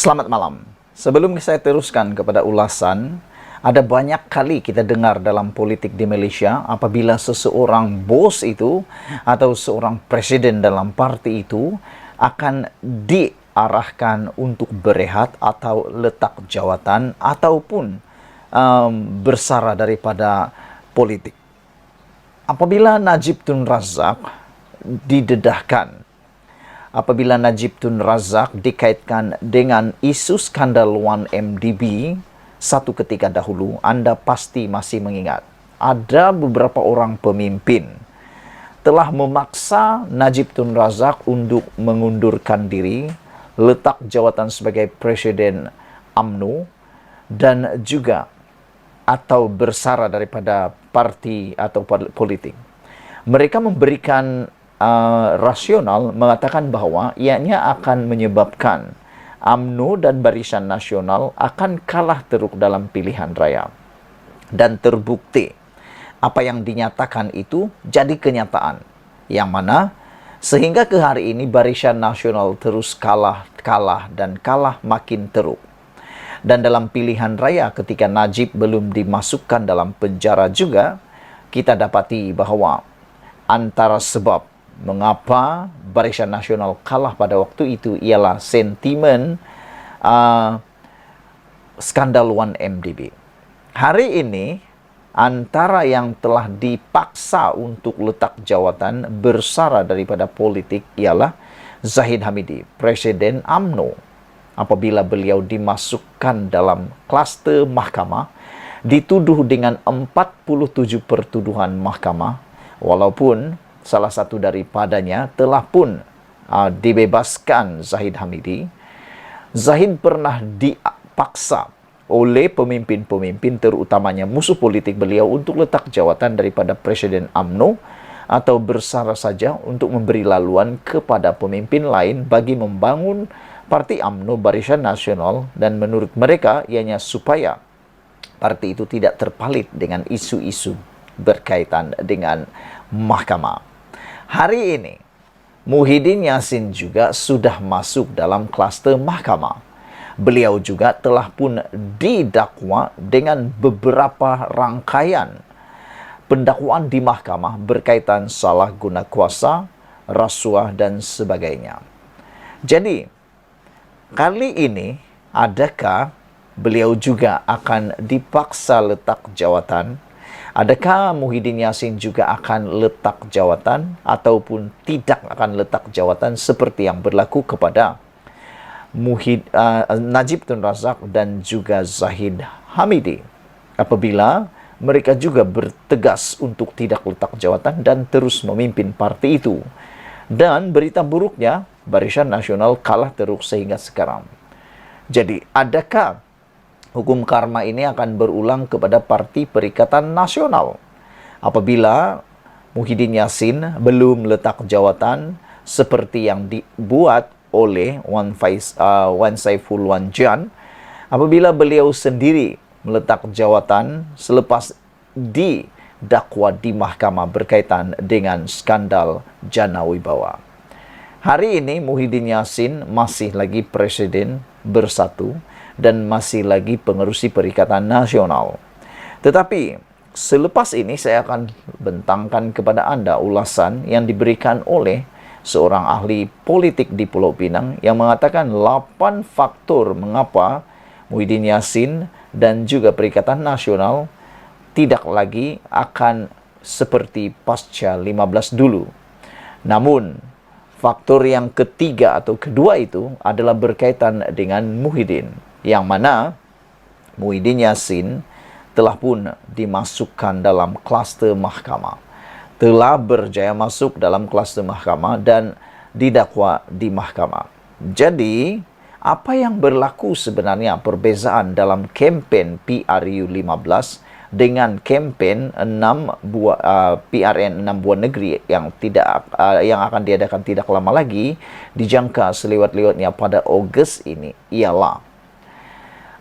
Selamat malam. Sebelum saya teruskan kepada ulasan, ada banyak kali kita dengar dalam politik di Malaysia apabila seseorang bos itu atau seorang presiden dalam parti itu akan diarahkan untuk berehat atau letak jawatan ataupun bersara daripada politik. Apabila Najib Tun Razak didedahkan, apabila Najib Tun Razak dikaitkan dengan isu skandal 1MDB satu ketika dahulu, Anda pasti masih mengingat ada beberapa orang pemimpin telah memaksa Najib Tun Razak untuk mengundurkan diri, letak jawatan sebagai Presiden UMNO dan juga atau bersara daripada parti atau politik. Mereka memberikan rasional mengatakan bahawa ianya akan menyebabkan UMNO dan Barisan Nasional akan kalah teruk dalam pilihan raya. Dan terbukti apa yang dinyatakan itu jadi kenyataan. Yang mana sehingga ke hari ini Barisan Nasional terus kalah makin teruk. Dan dalam pilihan raya ketika Najib belum dimasukkan dalam penjara juga, kita dapati bahawa antara sebab mengapa Barisan Nasional kalah pada waktu itu ialah sentimen skandal 1MDB. Hari ini, antara yang telah dipaksa untuk letak jawatan bersara daripada politik ialah Zahid Hamidi, Presiden UMNO. Apabila beliau dimasukkan dalam kluster mahkamah, dituduh dengan 47 pertuduhan mahkamah, walaupun salah satu daripadanya telah pun dibebaskan Zahid Hamidi. Zahid pernah dipaksa oleh pemimpin-pemimpin, terutamanya musuh politik beliau, untuk letak jawatan daripada Presiden UMNO atau bersara saja untuk memberi laluan kepada pemimpin lain bagi membangun Parti UMNO Barisan Nasional, dan menurut mereka ianya supaya parti itu tidak terpalit dengan isu-isu berkaitan dengan mahkamah. Hari ini, Muhyiddin Yassin juga sudah masuk dalam kluster mahkamah. Beliau juga telah pun didakwa dengan beberapa rangkaian pendakwaan di mahkamah berkaitan salah guna kuasa, rasuah dan sebagainya. Jadi, kali ini, adakah beliau juga akan dipaksa letak jawatan? Adakah Muhyiddin Yassin juga akan letak jawatan ataupun tidak akan letak jawatan seperti yang berlaku kepada Najib Tun Razak dan juga Zahid Hamidi? Apabila mereka juga bertegas untuk tidak letak jawatan dan terus memimpin parti itu. Dan berita buruknya, Barisan Nasional kalah teruk sehingga sekarang. Jadi, adakah hukum karma ini akan berulang kepada Parti Perikatan Nasional? Apabila Muhyiddin Yassin belum letak jawatan seperti yang dibuat oleh Wan Saiful Wanjan, apabila beliau sendiri meletak jawatan selepas didakwa di mahkamah berkaitan dengan skandal Jana Wibawa. Hari ini Muhyiddin Yassin masih lagi Presiden Bersatu dan masih lagi pengerusi Perikatan Nasional. Tetapi selepas ini saya akan bentangkan kepada Anda ulasan yang diberikan oleh seorang ahli politik di Pulau Pinang yang mengatakan 8 faktor mengapa Muhyiddin Yassin dan juga Perikatan Nasional tidak lagi akan seperti pasca 15 dulu. Namun, faktor yang ketiga atau kedua itu adalah berkaitan dengan Muhyiddin, yang mana Muhyiddin Yassin telah pun dimasukkan dalam kluster mahkamah. Telah berjaya masuk dalam kluster mahkamah dan didakwa di mahkamah. Jadi, apa yang berlaku sebenarnya perbezaan dalam kempen PRU 15 dengan kempen 6 buah PRN 6 buah negeri yang akan diadakan tidak lama lagi, dijangka selewat-lewatnya pada Ogos ini, ialah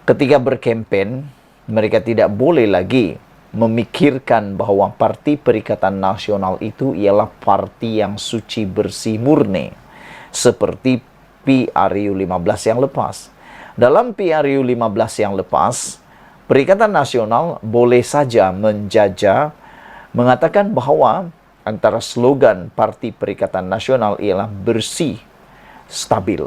ketika berkempen mereka tidak boleh lagi memikirkan bahawa Parti Perikatan Nasional itu ialah parti yang suci bersih murni seperti PRU 15 yang lepas. Dalam PRU 15 yang lepas, Perikatan Nasional boleh saja menjajah mengatakan bahawa antara slogan Parti Perikatan Nasional ialah bersih, stabil.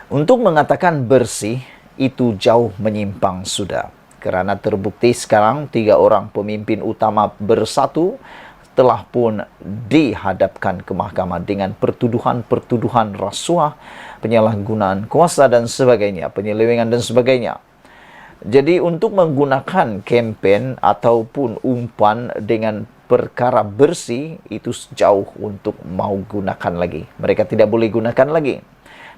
Untuk mengatakan bersih, itu jauh menyimpang sudah. Kerana terbukti sekarang 3 orang pemimpin utama Bersatu telah pun dihadapkan ke mahkamah dengan pertuduhan-pertuduhan rasuah, penyalahgunaan kuasa dan sebagainya, penyelewengan dan sebagainya. Jadi untuk menggunakan kempen ataupun umpan dengan perkara bersih, itu jauh untuk mau gunakan lagi. Mereka tidak boleh gunakan lagi.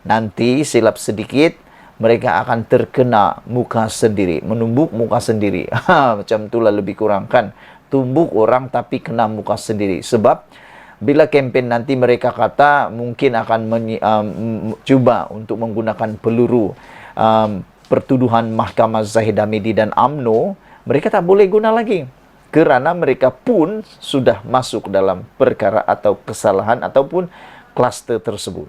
Nanti silap sedikit, mereka akan terkena muka sendiri, menumbuk muka sendiri. Macam itulah lebih kurang kan. Tumbuk orang tapi kena muka sendiri. Sebab bila kempen nanti mereka kata mungkin akan cuba untuk menggunakan peluru pertuduhan Mahkamah Zahid Hamidi dan UMNO, mereka tak boleh guna lagi. Kerana mereka pun sudah masuk dalam perkara atau kesalahan ataupun kluster tersebut.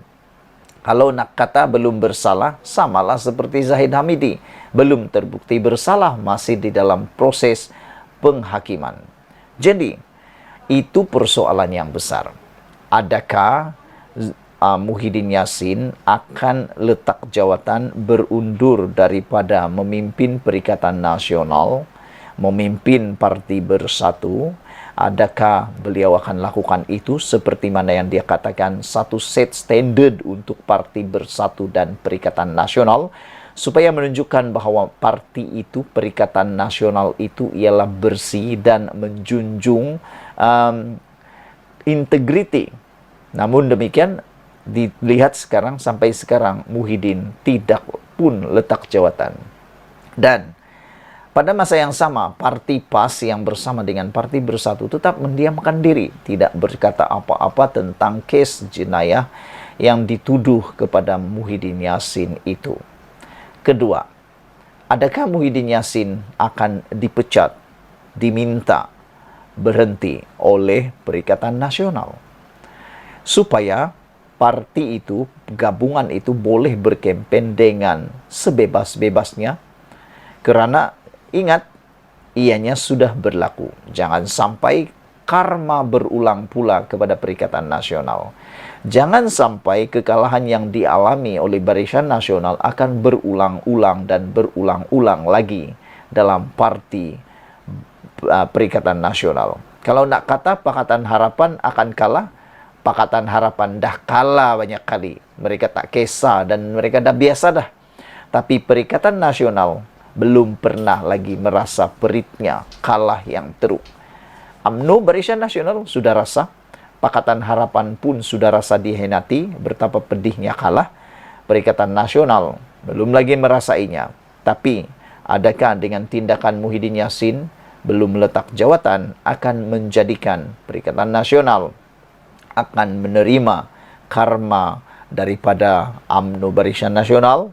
Kalau nak kata belum bersalah, samalah seperti Zahid Hamidi. Belum terbukti bersalah, masih di dalam proses penghakiman. Jadi, itu persoalan yang besar. Adakah Muhyiddin Yassin akan letak jawatan berundur daripada memimpin Perikatan Nasional, memimpin Parti Bersatu? Adakah beliau akan lakukan itu seperti mana yang dia katakan satu set standard untuk Parti Bersatu dan Perikatan Nasional supaya menunjukkan bahawa parti itu, Perikatan Nasional itu ialah bersih dan menjunjung integriti. Namun demikian, dilihat sekarang sampai sekarang Muhyiddin tidak pun letak jawatan. Dan pada masa yang sama, Parti PAS yang bersama dengan Parti Bersatu tetap mendiamkan diri, tidak berkata apa-apa tentang kes jenayah yang dituduh kepada Muhyiddin Yassin itu. Kedua, adakah Muhyiddin Yassin akan dipecat, diminta berhenti oleh Perikatan Nasional supaya parti itu, gabungan itu boleh berkempen dengan sebebas-bebasnya? Kerana ingat, ianya sudah berlaku. Jangan sampai karma berulang pula kepada Perikatan Nasional. Jangan sampai kekalahan yang dialami oleh Barisan Nasional akan berulang-ulang dan berulang-ulang lagi dalam parti Perikatan Nasional. Kalau nak kata Pakatan Harapan akan kalah, Pakatan Harapan dah kalah banyak kali. Mereka tak kisah dan mereka dah biasa dah. Tapi Perikatan Nasional belum pernah lagi merasa peritnya kalah yang teruk. UMNO Barisan Nasional sudah rasa, Pakatan Harapan pun sudah rasa dihianati, betapa pedihnya kalah. Perikatan Nasional belum lagi merasainya. Tapi adakah dengan tindakan Muhyiddin Yassin belum meletak jawatan akan menjadikan Perikatan Nasional akan menerima karma daripada UMNO Barisan Nasional?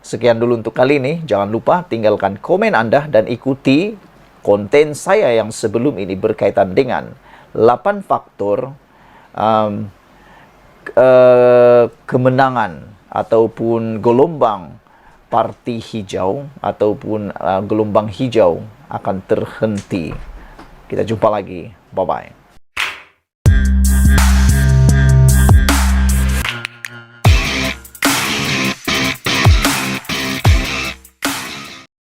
Sekian dulu untuk kali ini. Jangan lupa tinggalkan komen anda dan ikuti konten saya yang sebelum ini berkaitan dengan 8 faktor kemenangan ataupun gelombang parti hijau ataupun gelombang hijau akan terhenti. Kita jumpa lagi. Bye-bye.